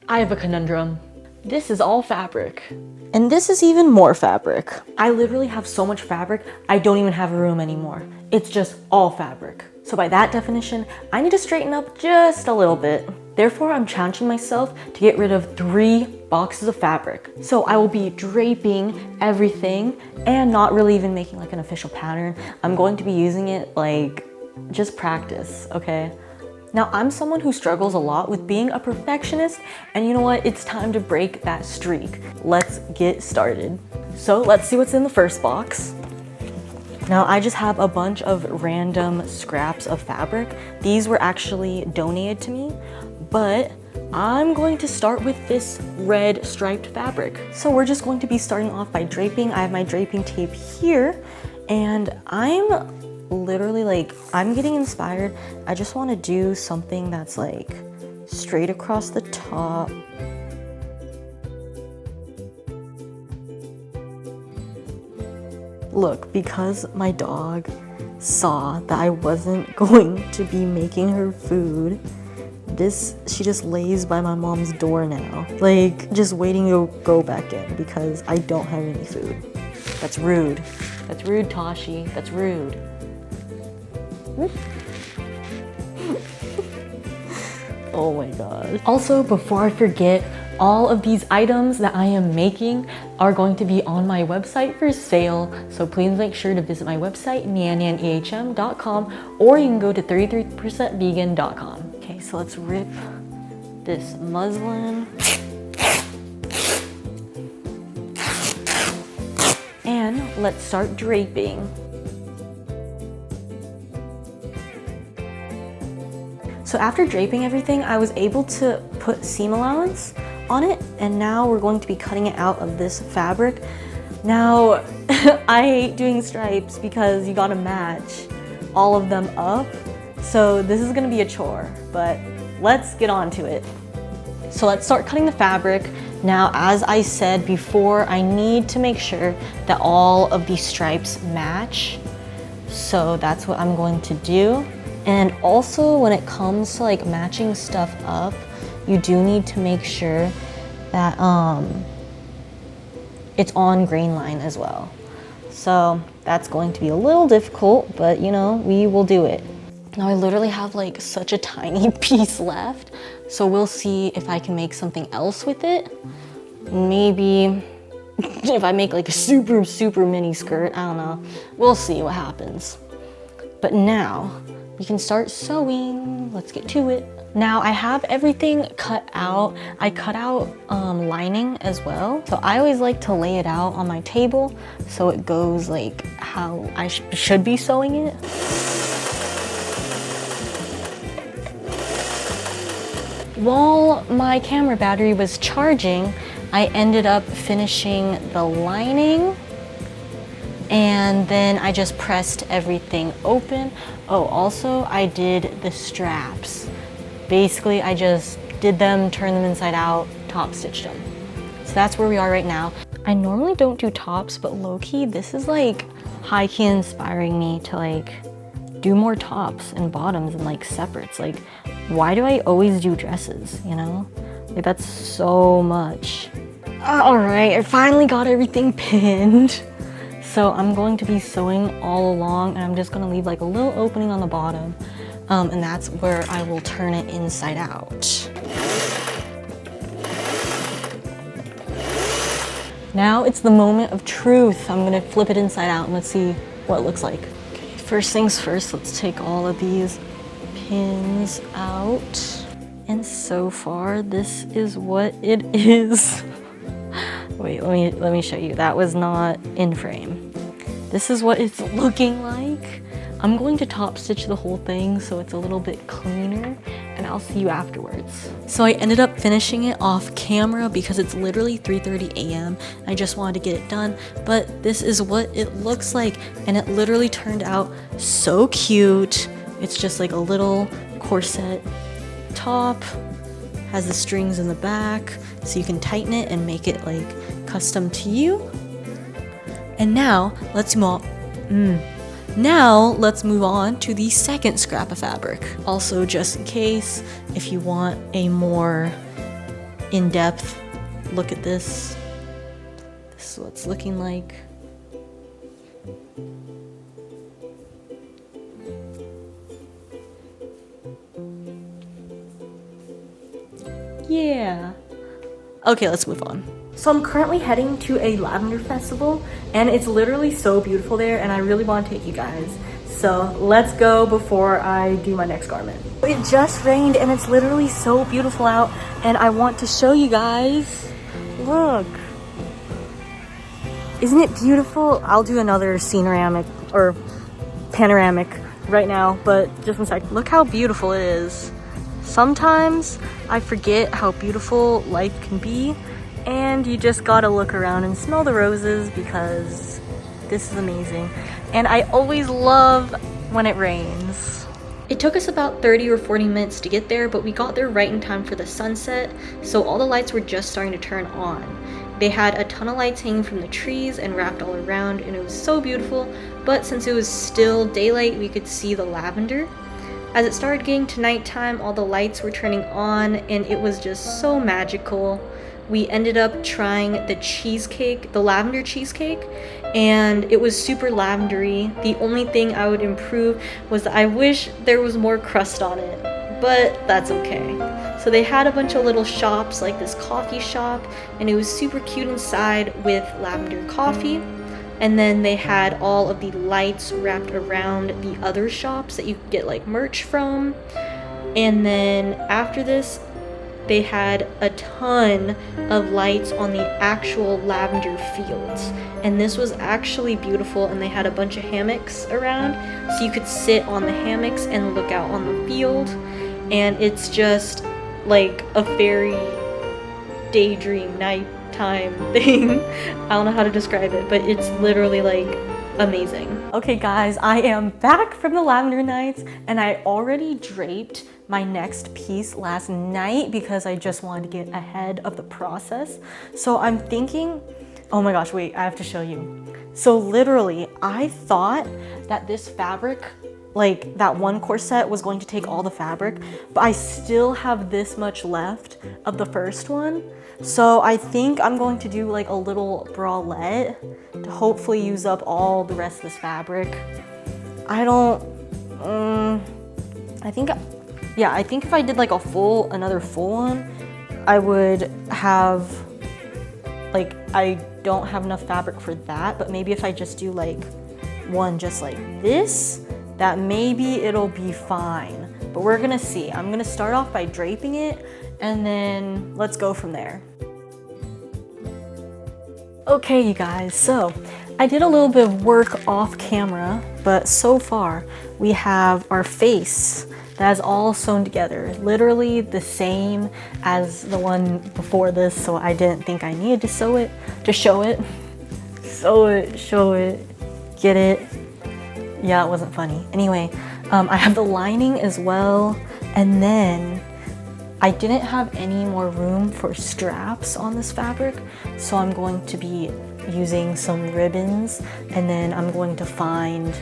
I have a conundrum. This is all fabric. And this is even more fabric. I literally have so much fabric, I don't even have a room anymore. It's just all fabric. So by that definition, I need to straighten up just a little bit. Therefore, I'm challenging myself to get rid of 3 boxes of fabric. So I will be draping everything and not really even making like an official pattern. I'm going to be using it like just practice, okay? Now, I'm someone who struggles a lot with being a perfectionist, and you know what? It's time to break that streak. Let's get started. So let's see what's in the first box. Now, I just have a bunch of random scraps of fabric. These were actually donated to me, but I'm going to start with this red striped fabric. So we're just going to be starting off by draping. I have my draping tape here, and I'm literally like, I'm getting inspired. I just want to do something that's like straight across the top. Look, because my dog saw that I wasn't going to be making her food, she just lays by my mom's door now, like just waiting to go back in because I don't have any food. That's rude. That's rude, Tashi. That's rude. Oh my god. Also, before I forget, all of these items that I am making are going to be on my website for sale, so please make sure to visit my website, nyanyanehm.com, or you can go to 33%vegan.com. Okay, so let's rip this muslin. And let's start draping. So after draping everything, I was able to put seam allowance on it, and now we're going to be cutting it out of this fabric. Now, I hate doing stripes because you gotta match all of them up. So this is gonna be a chore, but let's get on to it. So let's start cutting the fabric. Now, as I said before, I need to make sure that all of these stripes match. So that's what I'm going to do. And also when it comes to like matching stuff up, you do need to make sure that it's on grain line as well. So that's going to be a little difficult, but you know, we will do it. Now I literally have like such a tiny piece left, so we'll see if I can make something else with it. Maybe if I make like a super mini skirt, I don't know. We'll see what happens. But now, we can start sewing. Let's get to it. Now I have everything cut out. I cut out lining as well. So I always like to lay it out on my table so it goes like how I should be sewing it. While my camera battery was charging, I ended up finishing the lining, and then I just pressed everything open. Oh, also I did the straps. Basically, I just did them, turned them inside out, top stitched them. So that's where we are right now. I normally don't do tops, but low-key, this is like high-key inspiring me to like do more tops and bottoms and like separates. Like, why do I always do dresses, you know? Like, that's so much. All right, I finally got everything pinned. So I'm going to be sewing all along, and I'm just gonna leave like a little opening on the bottom, and that's where I will turn it inside out. Now it's the moment of truth. I'm gonna flip it inside out and let's see what it looks like. Okay, first things first, let's take all of these pins out. And so far, this is what it is. Wait, let me show you. That was not in frame. This is what it's looking like. I'm going to top stitch the whole thing so it's a little bit cleaner, and I'll see you afterwards. So I ended up finishing it off camera because it's literally 3:30 a.m. I just wanted to get it done, but this is what it looks like, and it literally turned out so cute. It's just like a little corset top, has the strings in the back, so you can tighten it and make it like custom to you. And now let's move on to the second scrap of fabric. Also, just in case, if you want a more in-depth look at this. This is what it's looking like. Yeah. Okay, let's move on. So I'm currently heading to a lavender festival and it's literally so beautiful there and I really want to take you guys. So let's go before I do my next garment. It just rained and it's literally so beautiful out and I want to show you guys. Look. Isn't it beautiful? I'll do another panoramic right now, but just one sec. Look how beautiful it is. Sometimes I forget how beautiful life can be and you just gotta look around and smell the roses because this is amazing. And I always love when it rains. It took us about 30 or 40 minutes to get there, but we got there right in time for the sunset, so all the lights were just starting to turn on. They had a ton of lights hanging from the trees and wrapped all around, and it was so beautiful, but since it was still daylight, we could see the lavender. As it started getting to nighttime, all the lights were turning on, and it was just so magical. We ended up trying the cheesecake, the lavender cheesecake, and it was super lavendery. The only thing I would improve was that I wish there was more crust on it, but that's okay. So they had a bunch of little shops like this coffee shop, and it was super cute inside with lavender coffee. And then they had all of the lights wrapped around the other shops that you could get like merch from. And then after this, they had a ton of lights on the actual lavender fields. And this was actually beautiful, and they had a bunch of hammocks around, so you could sit on the hammocks and look out on the field. And it's just like a fairy daydream nighttime thing. I don't know how to describe it, but it's literally like amazing. Okay guys, I am back from the lavender nights and I already draped my next piece last night because I just wanted to get ahead of the process. So I'm thinking, oh my gosh, wait, I have to show you. So literally, I thought that this fabric, like that one corset was going to take all the fabric, but I still have this much left of the first one. So I think I'm going to do like a little bralette to hopefully use up all the rest of this fabric. I think if I did like another full one, I would have, like, I don't have enough fabric for that, but maybe if I just do like one just like this, that maybe it'll be fine. But we're gonna see. I'm gonna start off by draping it and then let's go from there. Okay, you guys, so I did a little bit of work off camera, but so far we have our face that is all sewn together, literally the same as the one before this, so I didn't think I needed to sew it, to show it. Sew it, show it, get it. Yeah, it wasn't funny. Anyway, I have the lining as well, and then I didn't have any more room for straps on this fabric, so I'm going to be using some ribbons, and then I'm going to find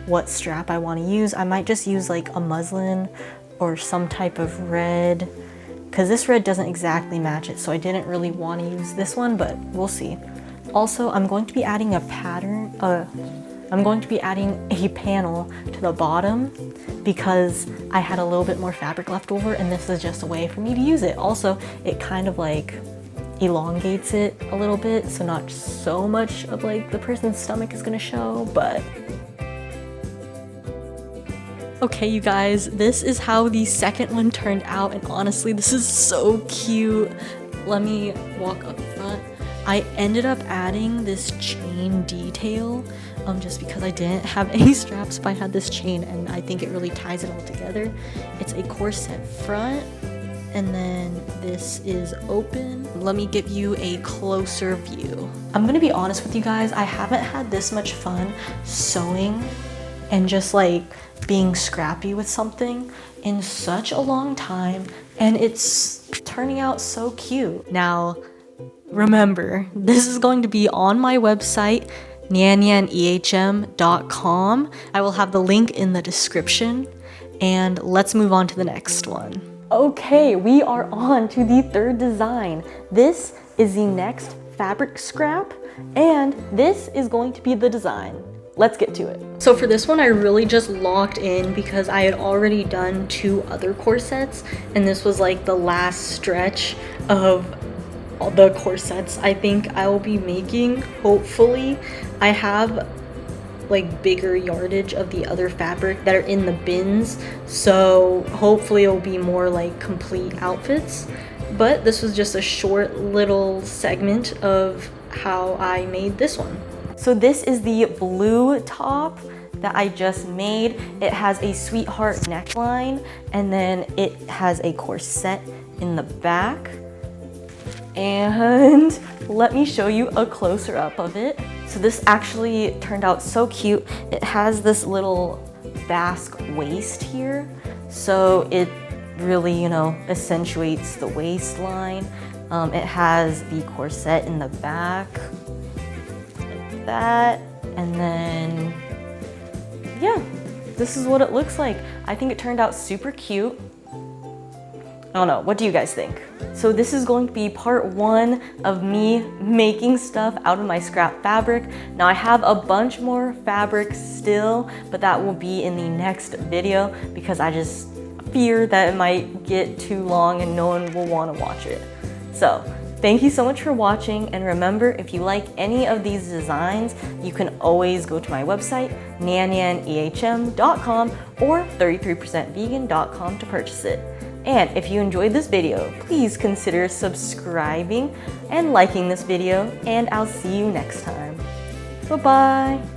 what strap I want to use. I might just use like a muslin or some type of red, because this red doesn't exactly match it, so I didn't really want to use this one, but we'll see. Also, I'm going to be adding a pattern, I'm going to be adding a panel to the bottom because I had a little bit more fabric left over, and this is just a way for me to use it. Also, it kind of like elongates it a little bit, so not so much of like the person's stomach is gonna show, but okay, you guys, this is how the second one turned out, and honestly, this is so cute. Let me walk up front. I ended up adding this chain detail just because I didn't have any straps, but I had this chain and I think it really ties it all together. It's a corset front, and then this is open. Let me give you a closer view. I'm gonna be honest with you guys, I haven't had this much fun sewing and just like being scrappy with something in such a long time, and it's turning out so cute. Now, remember, this is going to be on my website, nyanyanehm.com. I will have the link in the description, and let's move on to the next one. Okay, we are on to the third design. This is the next fabric scrap, and this is going to be the design. Let's get to it. So for this one, I really just locked in because I had already done 2 other corsets, and this was like the last stretch of all the corsets I think I will be making. Hopefully, I have like bigger yardage of the other fabric that are in the bins, so hopefully it'll be more like complete outfits. But this was just a short little segment of how I made this one. So this is the blue top that I just made. It has a sweetheart neckline, and then it has a corset in the back. And let me show you a closer up of it. So this actually turned out so cute. It has this little basque waist here, so it really, you know, accentuates the waistline. It has the corset in the back, like that, and then yeah, this is what it looks like. I think it turned out super cute. I don't know, what do you guys think? So this is going to be part 1 of me making stuff out of my scrap fabric. Now I have a bunch more fabric still, but that will be in the next video because I just fear that it might get too long and no one will want to watch it. So thank you so much for watching, and remember, if you like any of these designs, you can always go to my website, nyanyanehm.com or 33percentvegan.com to purchase it. And if you enjoyed this video, please consider subscribing and liking this video, and I'll see you next time. Bye-bye.